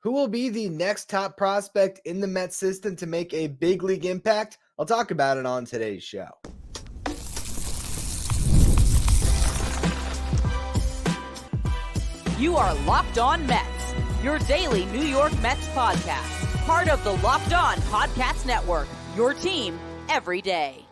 Who will be the next top prospect in the Mets system to make a big league impact? I'll talk about it on today's show. You are Locked On Mets, your daily New York Mets podcast. Part of the Locked On Podcast Network, your team every day.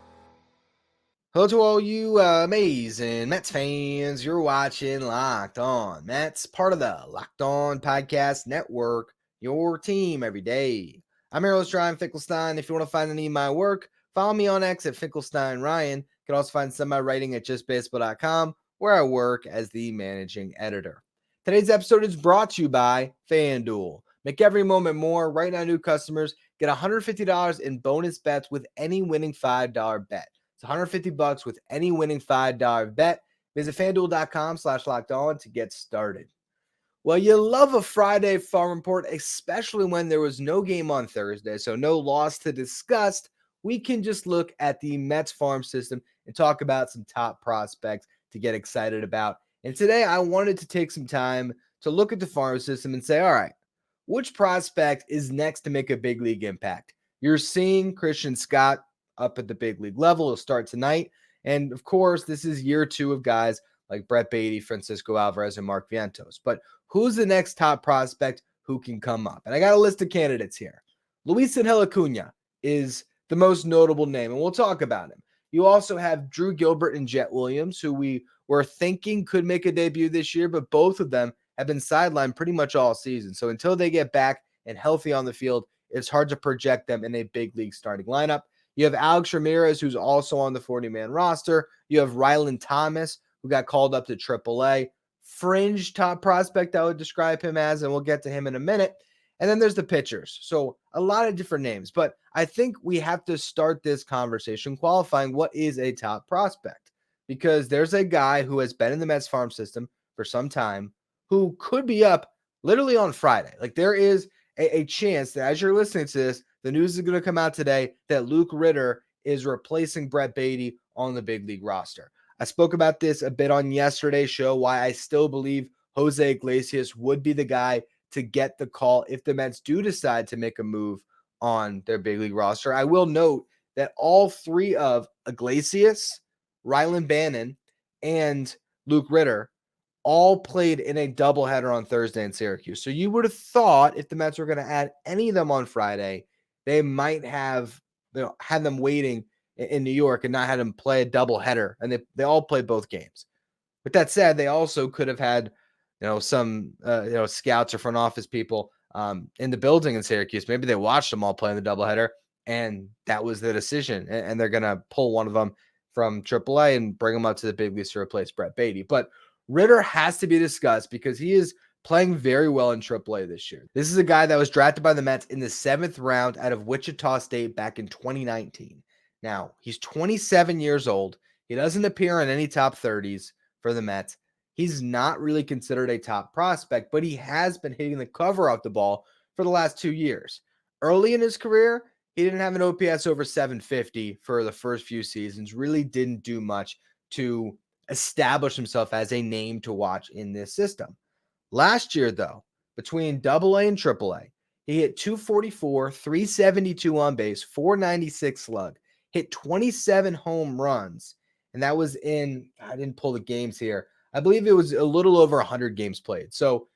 Hello to all you amazing Mets fans. You're watching Locked On Mets, part of the Locked On Podcast Network, your team every day. I'm your host, Ryan Finkelstein. If you want to find any of my work, follow me on X at Finkelstein Ryan. You can also find some of my writing at justbaseball.com, where I work as the managing editor. Today's episode is brought to you by FanDuel. Make every moment more. Right now, new customers get $150 in bonus bets with any winning $5 bet. It's $150 with any winning $5 bet. Visit FanDuel.com/lockedon to get started. Well, you love a Friday farm report, especially when there was no game on Thursday, so no loss to discuss. We can just look at the Mets farm system and talk about some top prospects to get excited about. And today I wanted to take some time to look at the farm system and say, all right, which prospect is next to make a big league impact? You're seeing Christian Scott up at the big league level. He'll start tonight. And of course, this is year two of guys like Brett Baty, Francisco Alvarez, and Mark Vientos. But who's the next top prospect who can come up? And I got a list of candidates here. Luis Angel Acuna is the most notable name, and we'll talk about him. You also have Drew Gilbert and Jet Williams, who we were thinking could make a debut this year, but both of them have been sidelined pretty much all season. So until they get back and healthy on the field, it's hard to project them in a big league starting lineup. You have Alex Ramirez, who's also on the 40-man roster. You have Rylan Thomas, who got called up to AAA. Fringe top prospect, I would describe him as, and we'll get to him in a minute. And then there's the pitchers. So a lot of different names, but I think we have to start this conversation qualifying what is a top prospect, because there's a guy who has been in the Mets farm system for some time who could be up literally on Friday. Like, there is a chance that as you're listening to this, the news is going to come out today that Luke Ritter is replacing Brett Baty on the big league roster. I spoke about this a bit on yesterday's show, why I still believe Jose Iglesias would be the guy to get the call if the Mets do decide to make a move on their big league roster. I will note that all three of Iglesias, Rylan Bannon, and Luke Ritter all played in a doubleheader on Thursday in Syracuse. So you would have thought if the Mets were going to add any of them on Friday, they might have had them waiting in New York and not had them play a doubleheader. And they all played both games. With that said, they also could have had some scouts or front office people in the building in Syracuse. Maybe they watched them all play in the doubleheader, and that was the decision. And they're going to pull one of them from AAA and bring him up to the big leagues to replace Brett Baty. But Ritter has to be discussed because he is playing very well in AAA this year. This is a guy that was drafted by the Mets in the 7th round out of Wichita State back in 2019. Now, he's 27 years old. He doesn't appear in any top 30s for the Mets. He's not really considered a top prospect, but he has been hitting the cover off the ball for the last 2 years. Early in his career, he didn't have an OPS over 750 for the first few seasons, really didn't do much to establish himself as a name to watch in this system. Last year, though, between AA and AAA, he hit 244, 372 on base, 496 slug, hit 27 home runs, and that was I didn't pull the games here. I believe it was a little over 100 games played. So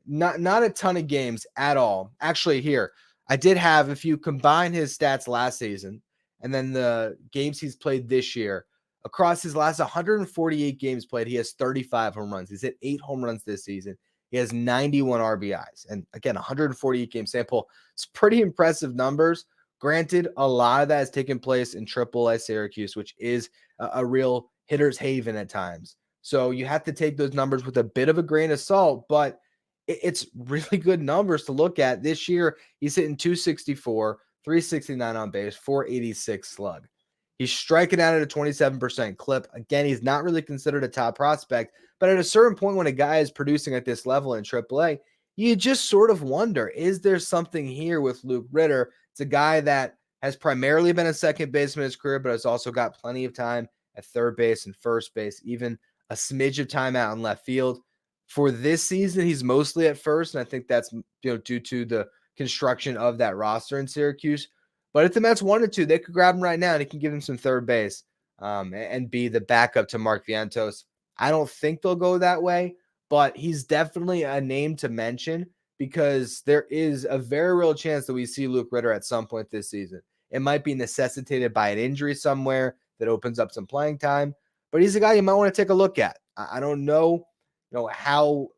not a ton of games at all. Actually, here, I did have, if you combine his stats last season and then the games he's played this year, across his last 148 games played, he has 35 home runs. He's hit 8 home runs this season. He has 91 RBIs. And again, 148 game sample. It's pretty impressive numbers. Granted, a lot of that has taken place in AAA Syracuse, which is a real hitter's haven at times. So you have to take those numbers with a bit of a grain of salt, but it's really good numbers to look at. This year, he's hitting 264, 369 on base, 486 slug. He's striking out at a 27% clip. Again, he's not really considered a top prospect, but at a certain point when a guy is producing at this level in AAA, you just sort of wonder, is there something here with Luke Ritter? It's a guy that has primarily been a second baseman in his career, but has also got plenty of time at third base and first base, even a smidge of time out in left field. For this season, he's mostly at first, and I think that's due to the construction of that roster in Syracuse. But if the Mets wanted to, they could grab him right now, and he can give him some third base and be the backup to Mark Vientos. I don't think they'll go that way, but he's definitely a name to mention because there is a very real chance that we see Luke Ritter at some point this season. It might be necessitated by an injury somewhere that opens up some playing time, but he's a guy you might want to take a look at. I don't know how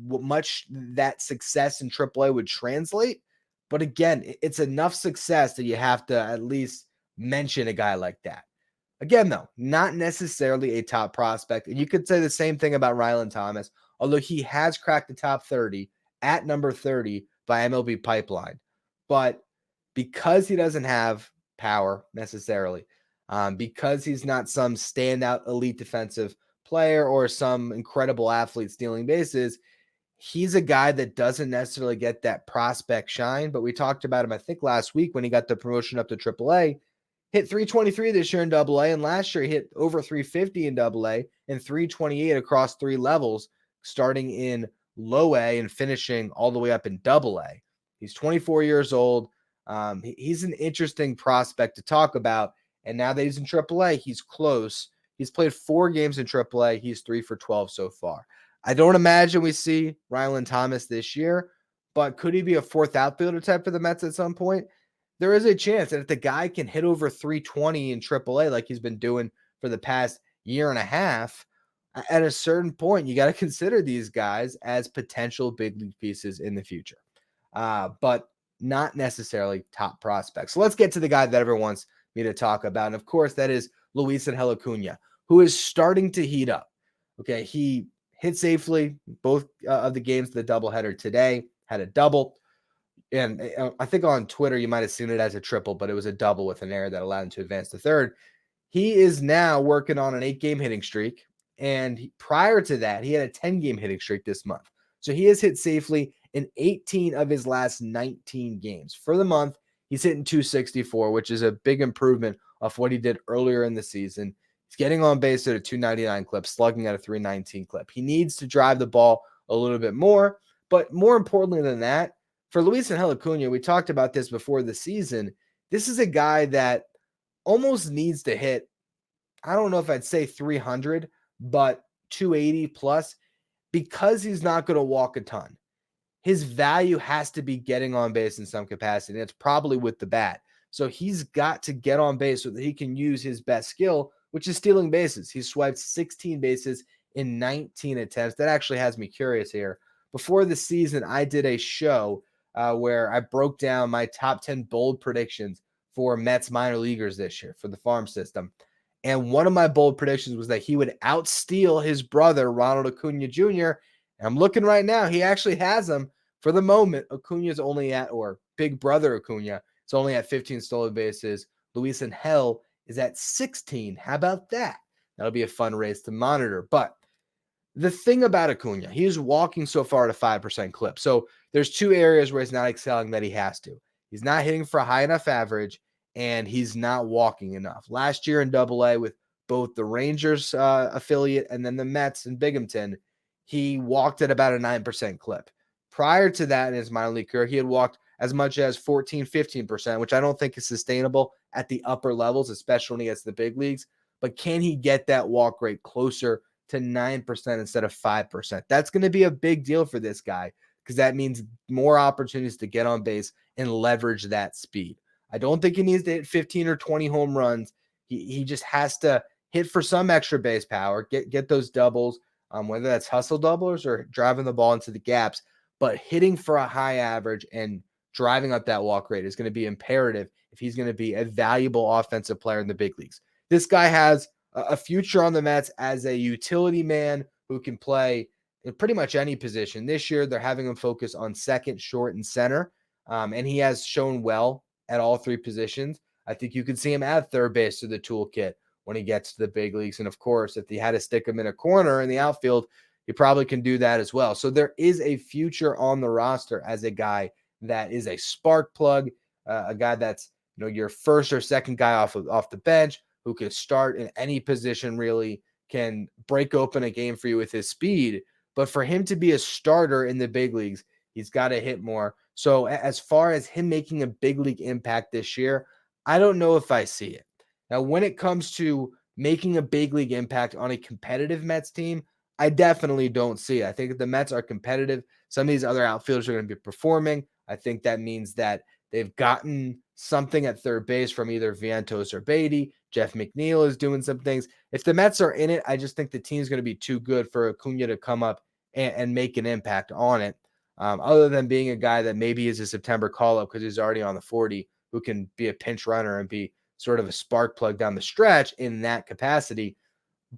much that success in AAA would translate. But again, it's enough success that you have to at least mention a guy like that. Again, though, not necessarily a top prospect. And you could say the same thing about Rylan Thomas, although he has cracked the top 30 at number 30 by MLB Pipeline. But because he doesn't have power necessarily, because he's not some standout elite defensive player or some incredible athlete stealing bases, he's a guy that doesn't necessarily get that prospect shine. But we talked about him, I think, last week when he got the promotion up to AAA. Hit 323 this year in AA, and last year he hit over 350 in AA and 328 across three levels, starting in low A and finishing all the way up in AA. He's 24 years old. He's an interesting prospect to talk about. And now that he's in AAA, he's close. He's played 4 games in AAA. He's 3 for 12 so far. I don't imagine we see Rylan Thomas this year, but could he be a fourth outfielder type for the Mets at some point? There is a chance that if the guy can hit over 320 in AAA like he's been doing for the past year and a half, at a certain point, you got to consider these guys as potential big league pieces in the future, but not necessarily top prospects. So let's get to the guy that everyone wants me to talk about. And of course, that is Luisangel Acuna, who is starting to heat up. Okay, he hit safely both of the games of the doubleheader today, had a double. And I think on Twitter, you might have seen it as a triple, but it was a double with an error that allowed him to advance to third. He is now working on an 8-game hitting streak. And prior to that, he had a 10-game hitting streak this month. So he has hit safely in 18 of his last 19 games. For the month, he's hitting 264, which is a big improvement of what he did earlier in the season. He's getting on base at a 299 clip, slugging at a 319 clip. He needs to drive the ball a little bit more. But more importantly than that, for Luisangel Acuna, we talked about this before the season. This is a guy that almost needs to hit, I don't know if I'd say 300, but 280 plus, because he's not going to walk a ton. His value has to be getting on base in some capacity, and it's probably with the bat. So he's got to get on base so that he can use his best skill, which is stealing bases. He swiped 16 bases in 19 attempts. That actually has me curious here. Before the season, I did a show where I broke down my top 10 bold predictions for Mets minor leaguers this year for the farm system. And one of my bold predictions was that he would outsteal his brother, Ronald Acuna Jr. And I'm looking right now, he actually has him. For the moment, Acuna's only at, or big brother Acuna, is only at 15 stolen bases. Luisangel is at 16. How about that? That'll be a fun race to monitor. But the thing about Acuna, he is walking so far at a 5% clip. So there's 2 areas where he's not excelling that he has to. He's not hitting for a high enough average, and he's not walking enough. Last year in AA with both the Rangers affiliate and then the Mets in Binghamton, he walked at about a 9% clip. Prior to that in his minor league career, he had walked as much as 14, 15%, which I don't think is sustainable at the upper levels, especially when he gets to the big leagues. But can he get that walk rate closer to 9% instead of 5%? That's going to be a big deal for this guy because that means more opportunities to get on base and leverage that speed. I don't think he needs to hit 15 or 20 home runs. He just has to hit for some extra base power, get those doubles, whether that's hustle doubles or driving the ball into the gaps. But hitting for a high average and driving up that walk rate is going to be imperative if he's going to be a valuable offensive player in the big leagues. This guy has a future on the Mets as a utility man who can play in pretty much any position. This year, they're having him focus on second, short, and center, and he has shown well at all 3 positions. I think you could see him add third base to the toolkit when he gets to the big leagues. And of course, if he had to stick him in a corner in the outfield, he probably can do that as well. So there is a future on the roster as a guy that is a spark plug, a guy that's your first or second guy off the bench who can start in any position, really can break open a game for you with his speed. But for him to be a starter in the big leagues, he's got to hit more. So as far as him making a big league impact this year, I don't know if I see it. Now, when it comes to making a big league impact on a competitive Mets team, I definitely don't see it. I think if the Mets are competitive, some of these other outfielders are going to be performing. I think that means that they've gotten something at third base from either Vientos or Beatty. Jeff McNeil is doing some things. If the Mets are in it, I just think the team's going to be too good for Acuna to come up and make an impact on it. Other than being a guy that maybe is a September call-up because he's already on the 40, who can be a pinch runner and be sort of a spark plug down the stretch in that capacity.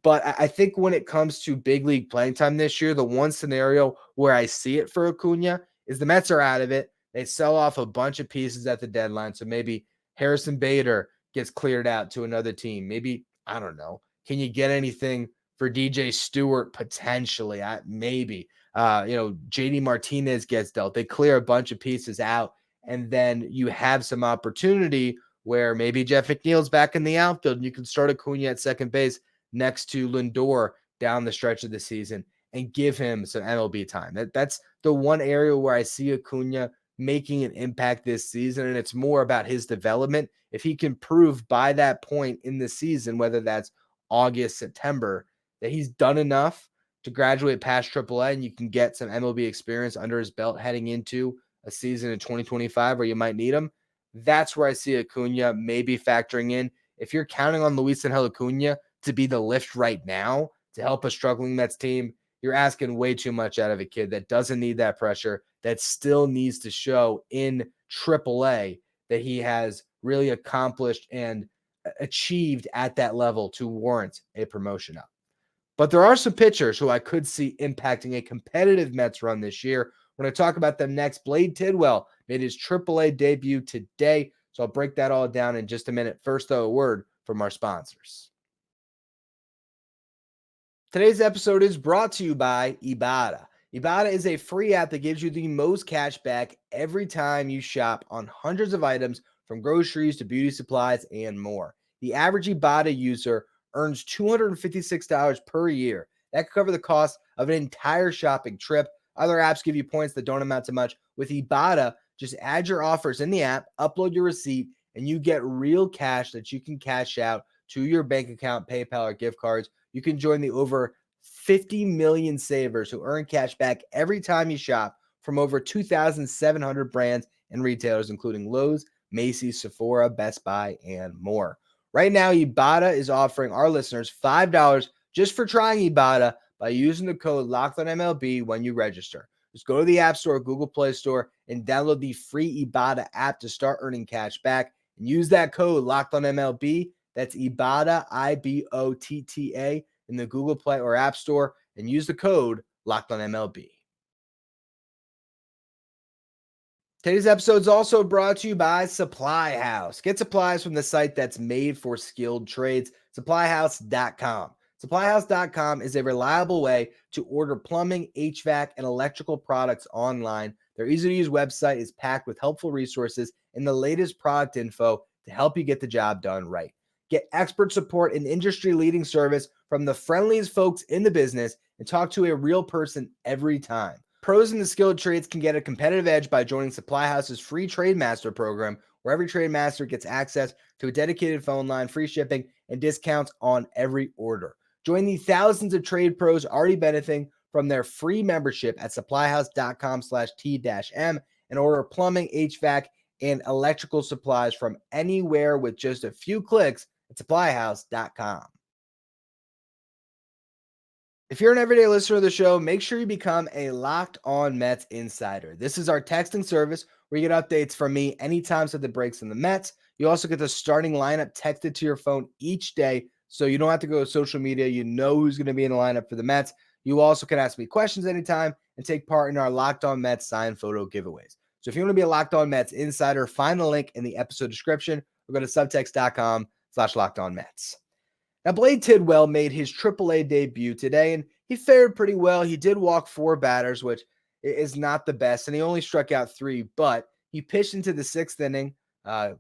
But I think when it comes to big league playing time this year, the one scenario where I see it for Acuna is the Mets are out of it. They sell off a bunch of pieces at the deadline. So maybe Harrison Bader gets cleared out to another team. Maybe, I don't know. Can you get anything for DJ Stewart potentially? Maybe. JD Martinez gets dealt. They clear a bunch of pieces out, and then you have some opportunity where maybe Jeff McNeil's back in the outfield and you can start Acuna at second base next to Lindor down the stretch of the season and give him some MLB time. That's the one area where I see Acuna making an impact this season, and it's more about his development. If he can prove by that point in the season, whether that's August, September, that he's done enough to graduate past AAA and you can get some MLB experience under his belt heading into a season in 2025 where you might need him, that's where I see Acuna maybe factoring in. If you're counting on Luis Angel Acuna to be the lift right now to help a struggling Mets team, you're asking way too much out of a kid that doesn't need that pressure, that still needs to show in AAA that he has really accomplished and achieved at that level to warrant a promotion up. But there are some pitchers who I could see impacting a competitive Mets run this year. We're going to talk about them next. Blade Tidwell made his AAA debut today, so I'll break that all down in just a minute. First, though, a word from our sponsors. Today's episode is brought to you by Ibotta. Ibotta is a free app that gives you the most cash back every time you shop on hundreds of items from groceries to beauty supplies and more. The average Ibotta user earns $256 per year. That could cover the cost of an entire shopping trip. Other apps give you points that don't amount to much. With Ibotta, just add your offers in the app, upload your receipt, and you get real cash that you can cash out to your bank account, PayPal, or gift cards. You can join the over 50 million savers who earn cash back every time you shop from over 2,700 brands and retailers, including Lowe's, Macy's, Sephora, Best Buy, and more. Right now, Ibotta is offering our listeners $5 just for trying Ibotta by using the code LOCKEDONMLB when you register. Just go to the App Store, Google Play Store, and download the free Ibotta app to start earning cash back. And use that code LOCKEDONMLB. That's Ibotta, IBOTTA, in the Google Play or App Store, and use the code LOCKEDONMLB. Today's episode is also brought to you by SupplyHouse. Get supplies from the site that's made for skilled trades, SupplyHouse.com. SupplyHouse.com is a reliable way to order plumbing, HVAC, and electrical products online. Their easy-to-use website is packed with helpful resources and the latest product info to help you get the job done right. Get expert support and industry-leading service from the friendliest folks in the business and talk to a real person every time. Pros in the skilled trades can get a competitive edge by joining SupplyHouse's free Trade Master program, where every Trade Master gets access to a dedicated phone line, free shipping, and discounts on every order. Join the thousands of trade pros already benefiting from their free membership at supplyhouse.com/T-M and order plumbing, HVAC, and electrical supplies from anywhere with just a few clicks at supplyhouse.com. If you're an everyday listener of the show, make sure you become a Locked On Mets insider. This is our texting service where you get updates from me anytime something breaks in the Mets. You also get the starting lineup texted to your phone each day, so you don't have to go to social media. You know who's going to be in the lineup for the Mets. You also can ask me questions anytime and take part in our Locked On Mets signed photo giveaways. So if you want to be a Locked On Mets insider, find the link in the episode description or go to subtext.com/LockedOnMets. Now, Blade Tidwell made his AAA debut today, and he fared pretty well. He did walk 4 batters, which is not the best, and he only struck out 3, but he pitched into the 6th inning,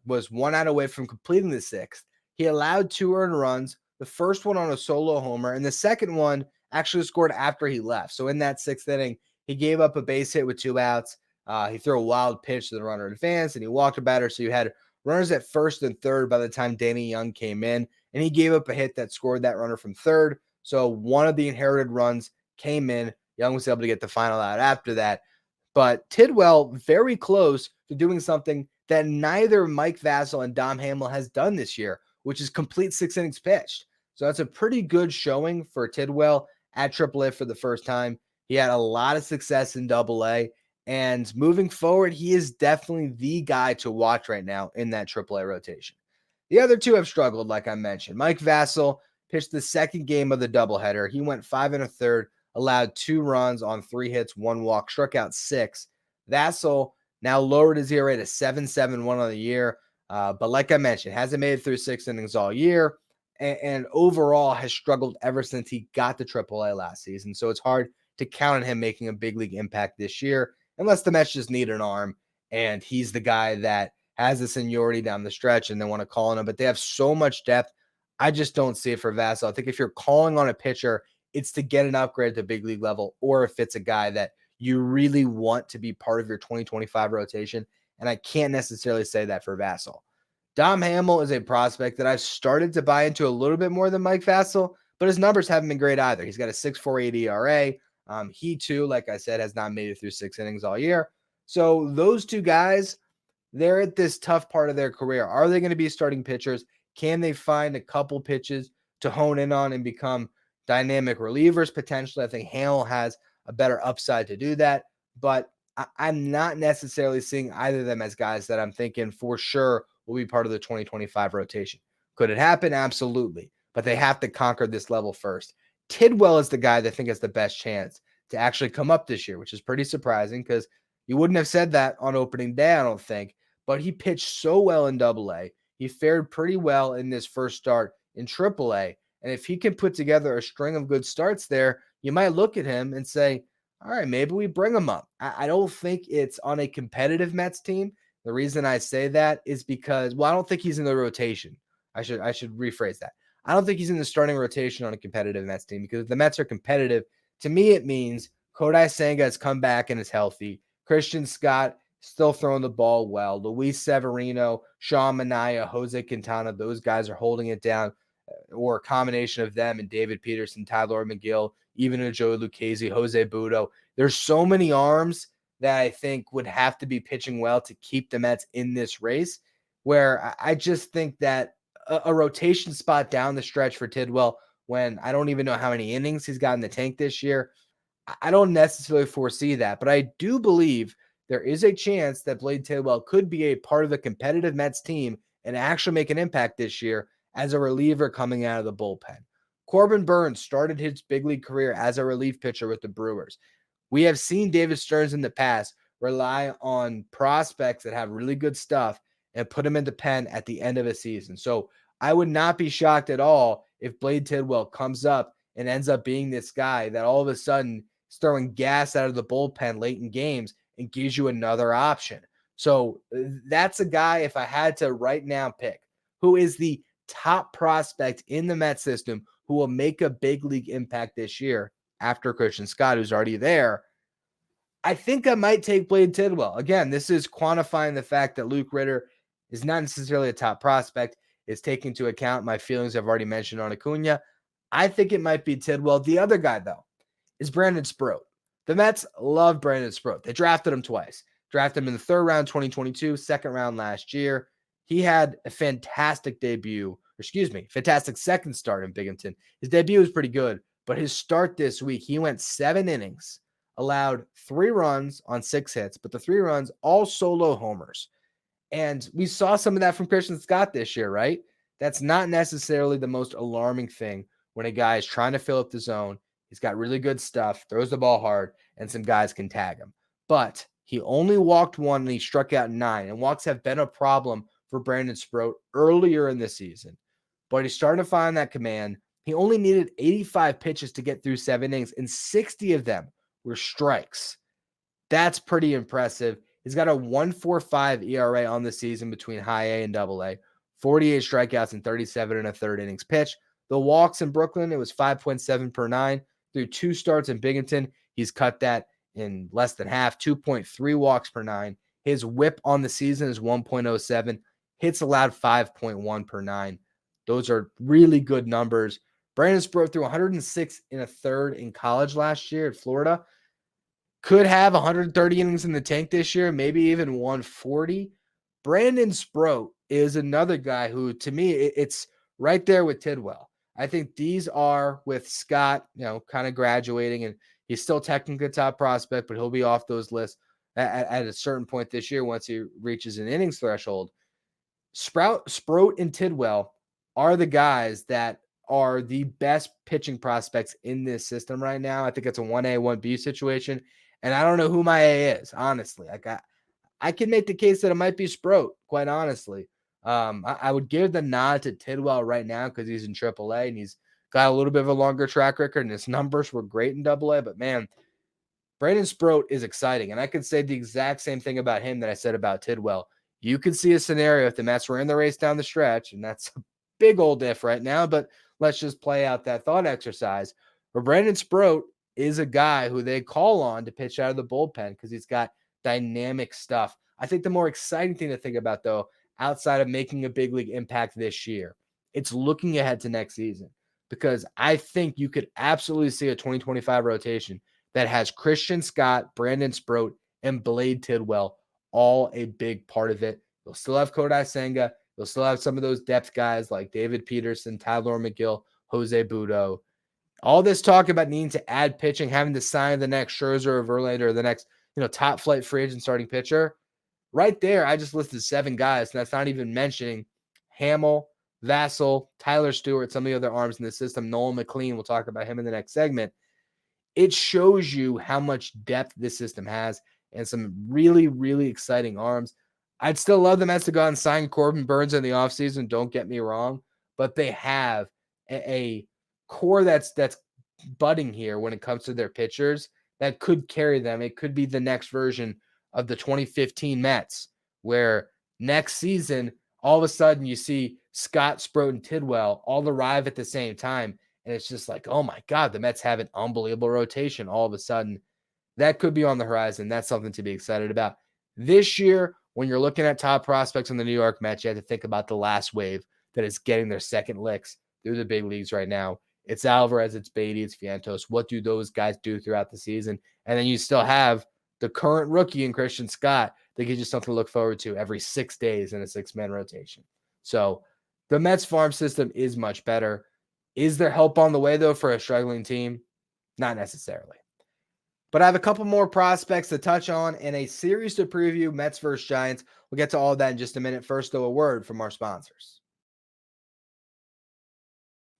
was 1 out away from completing the 6th. He allowed 2 earned runs, the first one on a solo homer, and the second one actually scored after he left. So in that 6th inning, he gave up a base hit with 2 outs. He threw a wild pitch to the runner in advance, and he walked a batter. So you had runners at first and third by the time Danny Young came in, and he gave up a hit that scored that runner from third. So one of the inherited runs came in. Young was able to get the final out after that. But Tidwell, very close to doing something that neither Mike Vasil and Dom Hamill has done this year, which is complete 6 innings pitched. So that's a pretty good showing for Tidwell at AAA for the first time. He had a lot of success in AA. And moving forward, he is definitely the guy to watch right now in that AAA rotation. The other two have struggled, like I mentioned. Mike Vasil pitched the second game of the doubleheader. He went 5 1/3, allowed 2 runs on 3 hits, 1 walk, struck out 6. Vasil now lowered his ERA to 7.71 on the year. But like I mentioned, hasn't made it through 6 innings all year, and overall has struggled ever since he got to AAA last season. So it's hard to count on him making a big league impact this year, unless the Mets just need an arm, and he's the guy that has the seniority down the stretch and they want to call on him. But they have so much depth. I just don't see it for Vasil. I think if you're calling on a pitcher, it's to get an upgrade at the big league level, or if it's a guy that you really want to be part of your 2025 rotation. And I can't necessarily say that for Vasil. Dom Hamill is a prospect that I've started to buy into a little bit more than Mike Vasil, but his numbers haven't been great either. He's got a 6.48 ERA. He too, like I said, has not made it through 6 innings all year. So those two guys, they're at this tough part of their career. Are they going to be starting pitchers? Can they find a couple pitches to hone in on and become dynamic relievers potentially? I think Hamill has a better upside to do that, but I'm not necessarily seeing either of them as guys that I'm thinking for sure will be part of the 2025 rotation. Could it happen? Absolutely. But they have to conquer this level first. Tidwell is the guy that I think has the best chance to actually come up this year, which is pretty surprising because you wouldn't have said that on opening day, I don't think. But he pitched so well in AA. He fared pretty well in this first start in AAA. And if he can put together a string of good starts there, you might look at him and say, all right, maybe we bring him up. I don't think it's on a competitive Mets team. The reason I say that is because, well, I don't think he's in the rotation. I should rephrase that. I don't think he's in the starting rotation on a competitive Mets team, because if the Mets are competitive, to me it means Kodai Senga has come back and is healthy. Christian Scott still throwing the ball well. Luis Severino, Sean Manaea, Jose Quintana, those guys are holding it down, or a combination of them and David Peterson, Tyler McGill, even a Joey Lucchesi, Jose Budo. There's so many arms that I think would have to be pitching well to keep the Mets in this race, where I just think that a rotation spot down the stretch for Tidwell, when I don't even know how many innings he's got in the tank this year, I don't necessarily foresee that. But I do believe there is a chance that Blade Tidwell could be a part of the competitive Mets team and actually make an impact this year as a reliever coming out of the bullpen. Corbin Burns started his big league career as a relief pitcher with the Brewers. We have seen David Stearns in the past rely on prospects that have really good stuff and put them in the pen at the end of a season. So I would not be shocked at all if Blade Tidwell comes up and ends up being this guy that all of a sudden is throwing gas out of the bullpen late in games and gives you another option. So that's a guy, if I had to right now pick, who is the top prospect in the Mets system who will make a big league impact this year after Christian Scott, who's already there. I think I might take Blade Tidwell. Again, this is quantifying the fact that Luke Ritter is not necessarily a top prospect. It's taking into account my feelings I've already mentioned on Acuna. I think it might be Tidwell. The other guy, though, is Brandon Sproat. The Mets love Brandon Sproat. They drafted him twice. Drafted him in the 3rd round 2022, 2nd round last year. He had a fantastic fantastic second start in Binghamton. His debut was pretty good, but his start this week, he went 7 innings, allowed 3 runs on 6 hits, but the 3 runs, all solo homers. And we saw some of that from Christian Scott this year, right? That's not necessarily the most alarming thing when a guy is trying to fill up the zone. He's got really good stuff, throws the ball hard, and some guys can tag him. But he only walked 1 and he struck out 9, and walks have been a problem for Brandon Sproat earlier in the season. But he's starting to find that command. He only needed 85 pitches to get through 7 innings, and 60 of them were strikes. That's pretty impressive. He's got a 1.45 ERA on the season between high A and double A, 48 strikeouts and 37 1/3 innings pitched. The walks in Brooklyn, it was 5.7 per 9. through 2 starts in Binghamton. He's cut that in less than half, 2.3 walks per 9. His whip on the season is 1.07. Hits allowed 5.1 per 9. Those are really good numbers. Brandon Sproat threw 106 in a third in college last year at Florida. Could have 130 innings in the tank this year, maybe even 140. Brandon Sproat is another guy who, to me, it's right there with Tidwell. I think these are with Scott, kind of graduating, and he's still technically a top prospect, but he'll be off those lists at a certain point this year once he reaches an innings threshold. Sproat and Tidwell are the guys that are the best pitching prospects in this system right now. I think it's a 1A, 1B situation. And I don't know who my A is, honestly. Like I can make the case that it might be Sproat, quite honestly. I would give the nod to Tidwell right now because he's in AAA and he's got a little bit of a longer track record and his numbers were great in AA. But man, Brandon Sproat is exciting. And I could say the exact same thing about him that I said about Tidwell. You could see a scenario if the Mets were in the race down the stretch, and that's a big old if right now, but let's just play out that thought exercise. Where Brandon Sproat is a guy who they call on to pitch out of the bullpen because he's got dynamic stuff. I think the more exciting thing to think about, though, outside of making a big league impact this year, it's looking ahead to next season, because I think you could absolutely see a 2025 rotation that has Christian Scott, Brandon Sproat, and Blade Tidwell all a big part of it. You'll still have Kodai Senga. You'll still have some of those depth guys like David Peterson, Tyler McGill, Jose Budo. All this talk about needing to add pitching, having to sign the next Scherzer or Verlander or the next, top flight free agent starting pitcher. Right there, I just listed 7 guys, and that's not even mentioning Hamill, Vassell, Tyler Stewart, some of the other arms in the system. Nolan McLean, we'll talk about him in the next segment. It shows you how much depth this system has and some really, really exciting arms. I'd still love the Mets to go out and sign Corbin Burns in the offseason, don't get me wrong, but they have a core that's budding here when it comes to their pitchers that could carry them. It could be the next version of the 2015 Mets, where next season, all of a sudden you see Scott, Sproat, and Tidwell all arrive at the same time, and it's just like, oh my God, the Mets have an unbelievable rotation all of a sudden. That could be on the horizon. That's something to be excited about. This year, when you're looking at top prospects in the New York Mets, you have to think about the last wave that is getting their second licks through the big leagues right now. It's Alvarez, it's Beatty, it's Vientos. What do those guys do throughout the season? And then you still have the current rookie in Christian Scott that gives you something to look forward to every 6 days in a 6-man rotation. So the Mets farm system is much better. Is there help on the way, though, for a struggling team? Not necessarily. But I have a couple more prospects to touch on and a series to preview, Mets versus Giants. We'll get to all of that in just a minute. First, though, a word from our sponsors.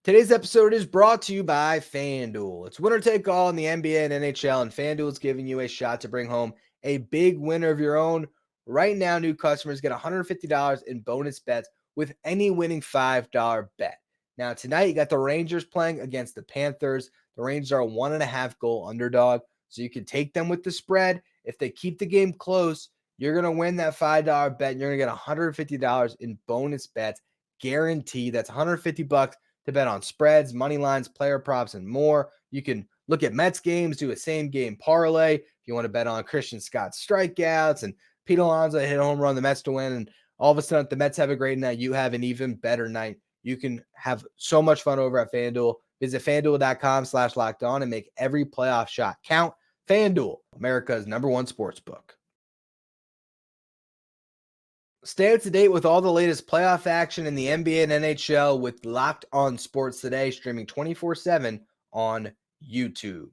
Today's episode is brought to you by FanDuel. It's winner take all in the NBA and NHL, and FanDuel is giving you a shot to bring home a big winner of your own. Right now, new customers get $150 in bonus bets with any winning $5 bet. Now, tonight, you got the Rangers playing against the Panthers. The Rangers are a 1.5 goal underdog, so you can take them with the spread. If they keep the game close, you're going to win that $5 bet, and you're going to get $150 in bonus bets guaranteed. That's $150 to bet on spreads, money lines, player props, and more. You can look at Mets games, do a same game parlay. If you want to bet on Christian Scott's strikeouts and Pete Alonso hit a home run, the Mets to win, and all of a sudden, if the Mets have a great night, you have an even better night. You can have so much fun over at FanDuel. Visit FanDuel.com/lockedon and make every playoff shot count. FanDuel, America's #1 sportsbook. Stay up to date with all the latest playoff action in the NBA and NHL with Locked On Sports Today, streaming 24/7 on YouTube.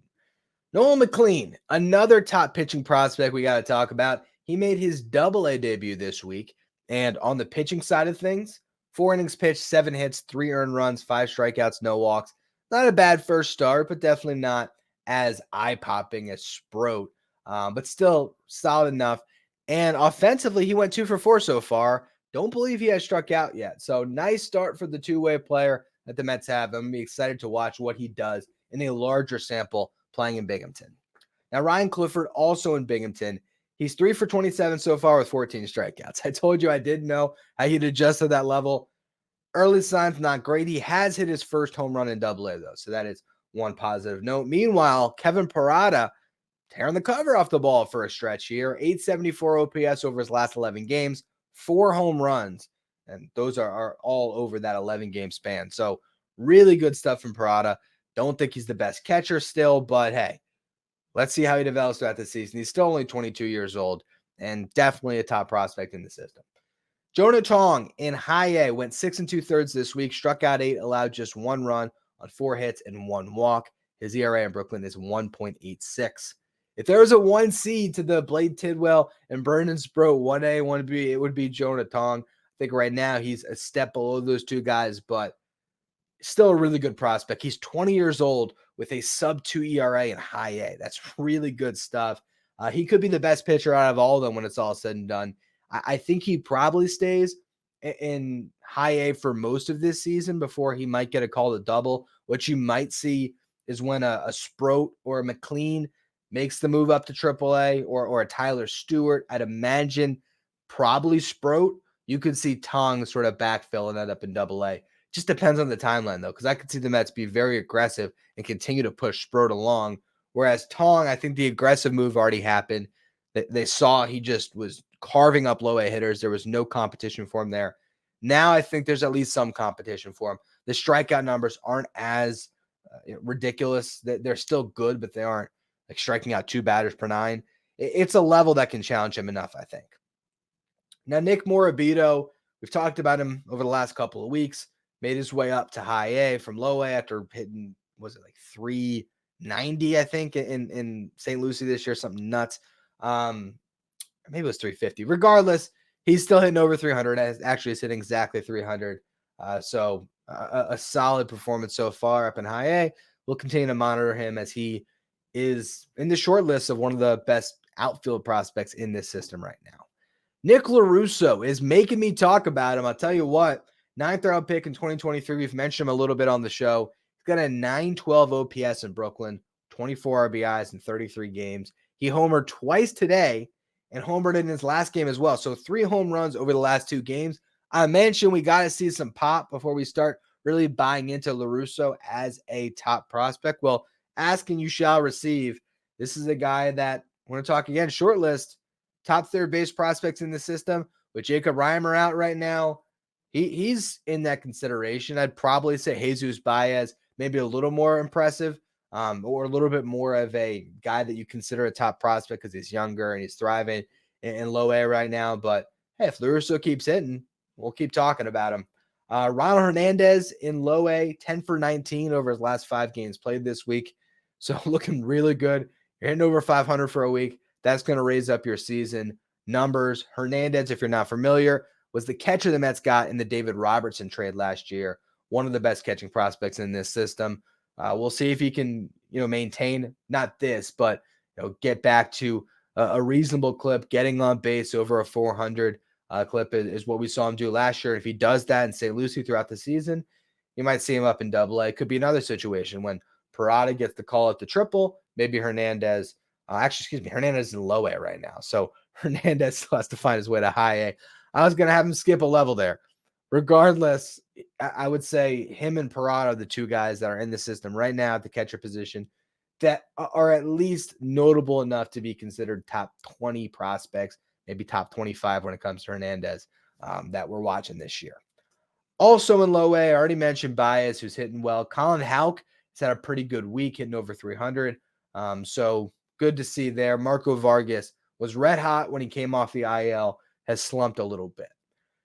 Nolan McLean, another top pitching prospect we got to talk about. He made his AA debut this week, and on the pitching side of things, 4 innings pitched, 7 hits, 3 earned runs, 5 strikeouts, no walks. Not a bad first start, but definitely not as eye-popping as Sproat, but still solid enough. And offensively, he went 2 for 4 so far. Don't believe he has struck out yet. So nice start for the two-way player that the Mets have. I'm going to be excited to watch what he does in a larger sample playing in Binghamton. Now, Ryan Clifford also in Binghamton. He's 3 for 27 so far with 14 strikeouts. I told you I didn't know how he'd adjust to that level. Early signs not great. He has hit his first home run in AA, though. So that is one positive note. Meanwhile, Kevin Parada tearing the cover off the ball for a stretch here. 874 OPS over his last 11 games, 4 home runs, and those are all over that 11-game span. So really good stuff from Parada. Don't think he's the best catcher still, but hey, let's see how he develops throughout the season. He's still only 22 years old and definitely a top prospect in the system. Jonah Tong in high A went 6 2/3 this week, struck out 8, allowed just 1 run on 4 hits and 1 walk. His ERA in Brooklyn is 1.86. If there was a 1 seed to the Blade Tidwell and Vernon Sproat 1A, 1B, it would be Jonah Tong. I think right now he's a step below those two guys, but still a really good prospect. He's 20 years old with a sub-2 ERA in high A. That's really good stuff. He could be the best pitcher out of all of them when it's all said and done. I think he probably stays in high A for most of this season before he might get a call to double. What you might see is when a Sproat or a McLean makes the move up to AAA or a Tyler Stewart. I'd imagine probably Sproat. You could see Tong sort of backfill and end up in AA. Just depends on the timeline, though, because I could see the Mets be very aggressive and continue to push Sproat along. Whereas Tong, I think the aggressive move already happened. They saw he just was carving up low A hitters. There was no competition for him there. Now I think there's at least some competition for him. The strikeout numbers aren't as ridiculous. They're still good, but they aren't like striking out 2 batters per 9. It's a level that can challenge him enough, I think. Now, Nick Morabito, we've talked about him over the last couple of weeks, made his way up to high A from low A after hitting, was it like 390, I think, in St. Lucie this year, something nuts. Maybe it was 350. Regardless, he's still hitting over 300. Actually, he's hitting exactly 300. So a solid performance so far up in high A. We'll continue to monitor him as he is in the short list of one of the best outfield prospects in this system right now. Nick LaRusso is making me talk about him. I'll tell you what, 9th round pick in 2023. We've mentioned him a little bit on the show. He's got a 912 OPS in Brooklyn, 24 RBIs in 33 games. He homered twice today and homered in his last game as well. So 3 home runs over the last 2 games. I mentioned we got to see some pop before we start really buying into LaRusso as a top prospect. Well, asking you shall receive. This is a guy that, we're going to talk again, short list, top third base prospects in the system. With Jacob Reimer out right now, he's in that consideration. I'd probably say Jesus Baez, maybe a little more impressive, or a little bit more of a guy that you consider a top prospect because he's younger and he's thriving in low A right now. But hey, if LaRusso keeps hitting, we'll keep talking about him. Ronald Hernandez in low A, 10 for 19 over his last 5 games played this week. So looking really good. You're hitting over 500 for a week. That's going to raise up your season numbers. Hernandez, if you're not familiar, was the catcher the Mets got in the David Robertson trade last year. One of the best catching prospects in this system. We'll see if he can, maintain not this, but get back to a reasonable clip, getting on base over a 400 clip is what we saw him do last year. If he does that in St. Lucie throughout the season, you might see him up in AA. It could be another situation when Parada gets the call at the triple. Maybe Hernandez. Hernandez is in low A right now. So Hernandez still has to find his way to high A. I was going to have him skip a level there. Regardless, I would say him and Parada are the 2 guys that are in the system right now at the catcher position that are at least notable enough to be considered top 20 prospects, maybe top 25 when it comes to Hernandez that we're watching this year. Also in low A, I already mentioned Baez, who's hitting well. Colin Houck has had a pretty good week, hitting over 300. So good to see there. Marco Vargas was red hot when he came off the IL, has slumped a little bit.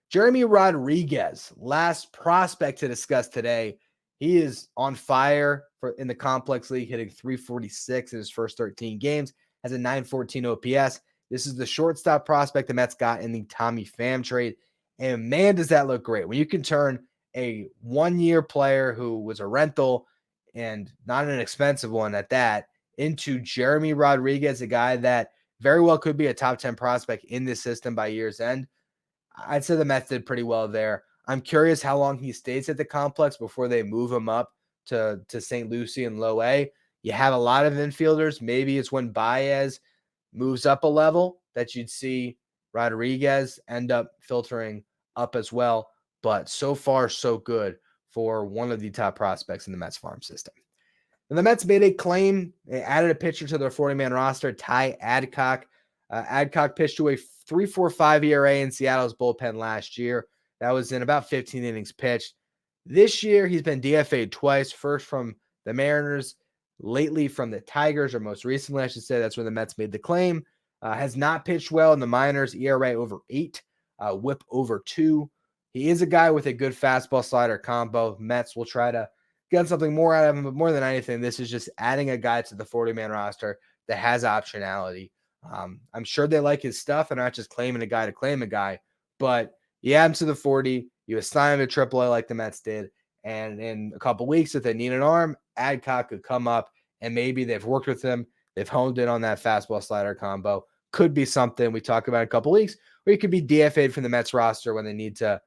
Jeremy Rodriguez, last prospect to discuss today. He is on fire in the Complex League, hitting 346 in his first 13 games, has a 914 OPS. This is the shortstop prospect the Mets got in the Tommy Pham trade. And man, does that look great. When you can turn a 1-year player who was a rental and not an expensive one at that into Jeremy Rodriguez, a guy that very well could be a top 10 prospect in this system by year's end. I'd say the Mets did pretty well there. I'm curious how long he stays at the complex before they move him up to St. Lucie and low A. You have a lot of infielders. Maybe it's when Baez moves up a level that you'd see Rodriguez end up filtering up as well. But so far, so good for one of the top prospects in the Mets farm system. And the Mets made a claim. They added a pitcher to their 40-man roster, Ty Adcock. Adcock pitched to a 3.45 ERA in Seattle's bullpen last year. That was in about 15 innings pitched. This year, he's been DFA'd twice, first from the Mariners, lately from the Tigers, or most recently, I should say. That's when the Mets made the claim. Has not pitched well in the minors, ERA over 8, whip over 2. He is a guy with a good fastball slider combo. Mets will try to get something more out of him, but more than anything, this is just adding a guy to the 40-man roster that has optionality. I'm sure they like his stuff and not just claiming a guy to claim a guy, but you add him to the 40, you assign him to AAA like the Mets did, and in a couple weeks, if they need an arm, Adcock could come up, and maybe they've worked with him, they've honed in on that fastball slider combo. Could be something we talk about in a couple weeks, or he could be DFA'd from the Mets roster when they need to,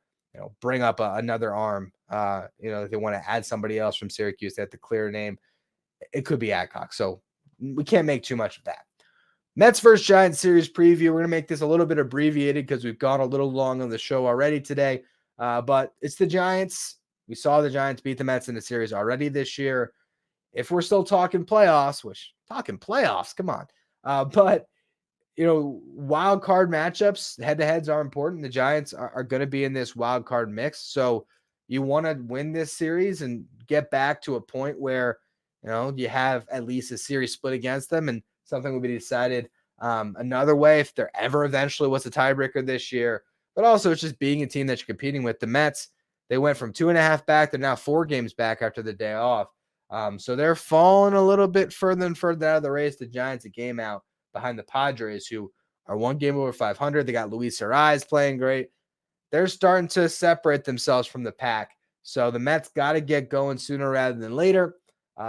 bring up another arm. If they want to add somebody else from Syracuse, they have to clear a name. It could be Adcock, so we can't make too much of that. Mets versus Giants series preview. We're going to make this a little bit abbreviated because we've gone a little long on the show already today. But it's the Giants. We saw the Giants beat the Mets in the series already this year. If we're still talking playoffs, come on. But wild card matchups, head-to-heads are important. The Giants are going to be in this wild card mix. So you want to win this series and get back to a point where, you have at least a series split against them, and something will be decided another way if there ever eventually was a tiebreaker this year. But also it's just being a team that you're competing with. The Mets, they went from 2.5 back to now 4 games back after the day off. So they're falling a little bit further and further out of the race. The Giants a game out behind the Padres, who are 1 game over 500. They got Luis Ariz playing great. They're starting to separate themselves from the pack. So the Mets got to get going sooner rather than later.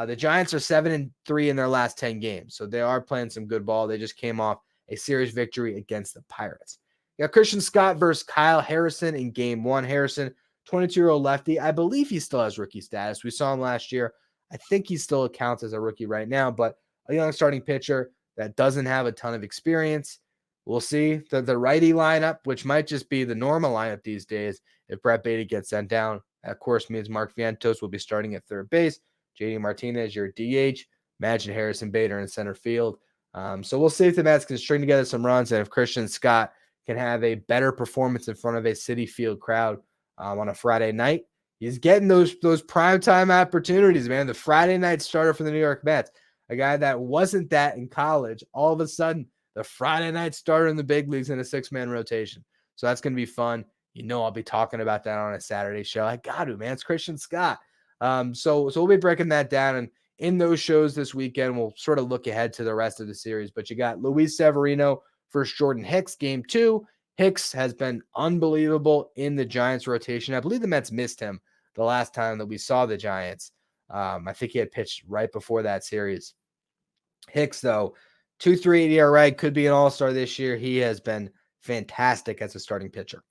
The Giants are 7-3 in their last 10 games. So they are playing some good ball. They just came off a series victory against the Pirates. You got Christian Scott versus Kyle Harrison in game 1. Harrison, 22-year-old lefty. I believe he still has rookie status. We saw him last year. I think he still counts as a rookie right now, but a young starting pitcher that doesn't have a ton of experience. We'll see. The righty lineup, which might just be the normal lineup these days if Brett Baty gets sent down, that of course means Mark Vientos will be starting at third base. JD Martinez, your DH. Imagine Harrison Bader in center field. So we'll see if the Mets can string together some runs and if Christian Scott can have a better performance in front of a Citi Field crowd on a Friday night. He's getting those primetime opportunities, man. The Friday night starter for the New York Mets, a guy that wasn't that in college, all of a sudden, the Friday night starter in the big leagues in a 6-man rotation. So that's going to be fun. I'll be talking about that on a Saturday show. I got to, man. It's Christian Scott. So we'll be breaking that down. And in those shows this weekend, we'll sort of look ahead to the rest of the series. But you got Luis Severino versus Jordan Hicks, game 2. Hicks has been unbelievable in the Giants rotation. I believe the Mets missed him the last time that we saw the Giants. I think he had pitched right before that series. Hicks, though, 2.38 ERA, could be an all-star this year. He has been fantastic as a starting pitcher.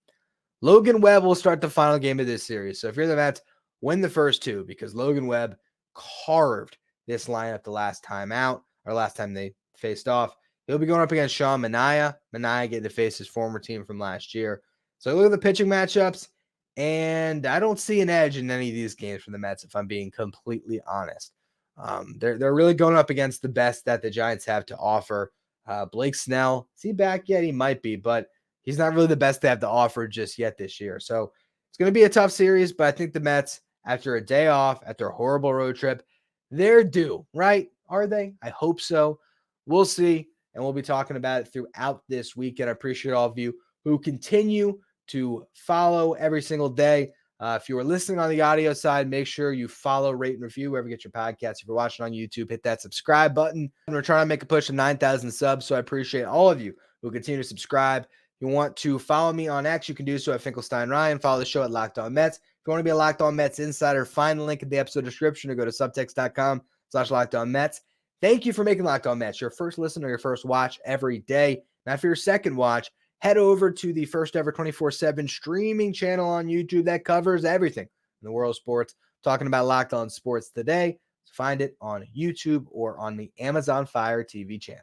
Logan Webb will start the final game of this series. So if you're the Mets, win the first 2 because Logan Webb carved this lineup the last time out, or last time they faced off. He'll be going up against Sean Manaea. Manaea getting to face his former team from last year. So look at the pitching matchups, and I don't see an edge in any of these games for the Mets, if I'm being completely honest. They're really going up against the best that the Giants have to offer. Blake Snell, is he back yet? He might be, but he's not really the best they have to offer just yet this year. So it's going to be a tough series, but I think the Mets, after a day off, after a horrible road trip, they're due, right? Are they? I hope so. We'll see, and we'll be talking about it throughout this weekend. I appreciate all of you who continue to follow every single day. If you are listening on the audio side, make sure you follow, rate, and review wherever you get your podcasts. If you're watching on YouTube, hit that subscribe button. And we're trying to make a push to 9,000 subs, so I appreciate all of you who continue to subscribe. If you want to follow me on X, you can do so at Finkelstein Ryan. Follow the show at Locked On Mets. If you want to be a Locked On Mets insider, find the link in the episode description or go to subtext.com/LockedOnMets. Thank you for making Locked On Mets your first listen or your first watch every day. Now, for your second watch, head over to the first ever 24/7 streaming channel on YouTube that covers everything in the world of sports. I'm talking about Locked On Sports Today. Find it on YouTube or on the Amazon Fire TV channel.